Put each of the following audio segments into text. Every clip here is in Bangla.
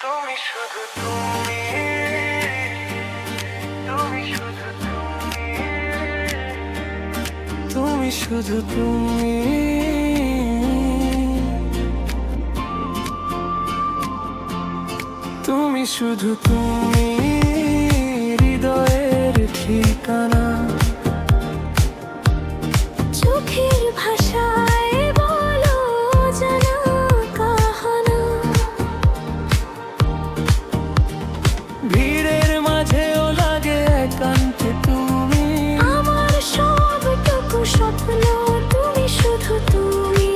তুমি শুধু তুমি, তুমি শুধু তুমি, তুমি শুধু তুমি, তুমি শুধু তুমি, হৃদয়ের ঠিকানা। চোখের ভাষায় বলো জানা কাহানা। ভিড়ের মাঝেও লাগে একান্তে তুমি, আমার সবটুকু স্বপ্ন তুমি শুধু তুমি,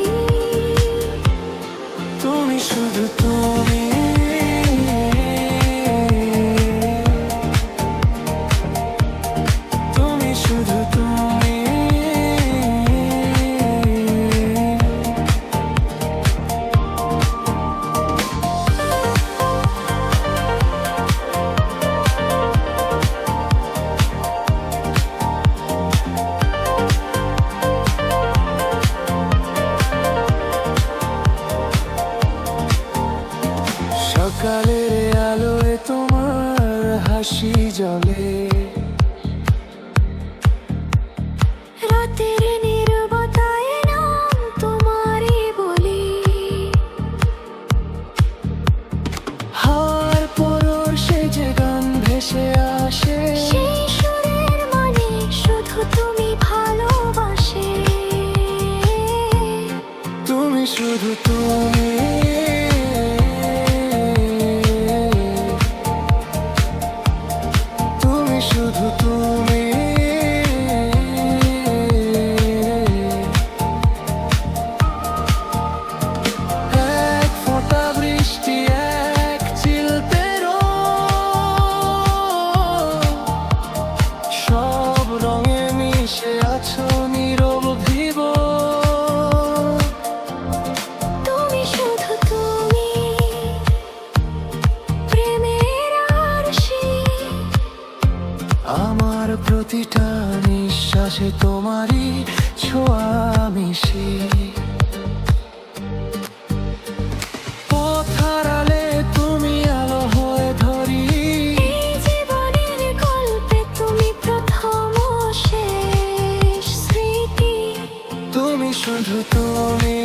তুমি শুধু তুমি, তুমি শুধু তুমি। সকালের আলোয় তোমার হাসি জ্বলে, রাতের নীরবতায় নাম তোমারই বলি। হাওয়ার পরশে যে গান ভেসে আসে, সেই সুরের মানে শুধু তুমি ভালোবাসে। তুমি শুধু তুমি, তুমি শুধু তুমি, এক ফোঁটা বৃষ্টি, এক চিলতে সব রঙে মিশে আছো নীরব ভিব। তুমি শুধু তুমি, প্রেমের আরশি। আমার প্রতিটা নিঃশ্বাসে তোমারই ছোঁয়া মিশি। পথ হারালে তুমি আলো হয়ে ধরি, এই জীবনের গল্পে তুমি প্রথম ও শেষ স্মৃতি। তুমি শুধু তুমি,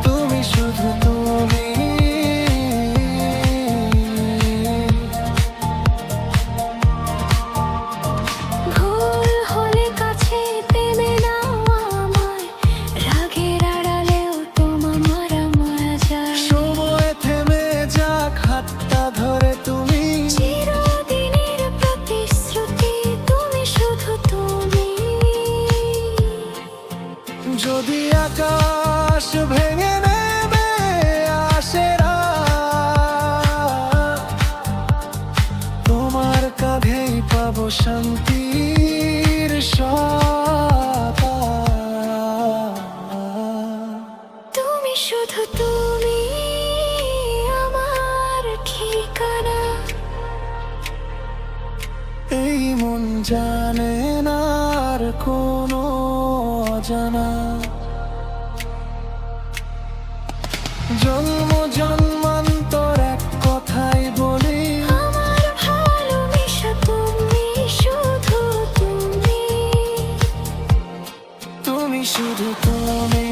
তুমি শুধু তুমি, ভুল হলে কাছে টেনে নাও আমায়, রাগের আড়ালেও তোমার মায়া যায়। সময় থেমে যাক হাতটা ধরে তুমি, চিরদিনের প্রতিশ্রুতি তুমি শুধু তুমি। যদি আকাশ ভেঙে নেবে আসে রাত, তোমার কাঁধেই পাবো শান্তির সাথা। তুমি শুধু তুমি, আমার ঠিকানা। এই মন জানে না আর কোনো অজানা, জন্ম জন্মান্তর এক কথাই বলি, আমার ভালোবাসা তুমি শুধু তুমি, তুমি শুধু তুমি।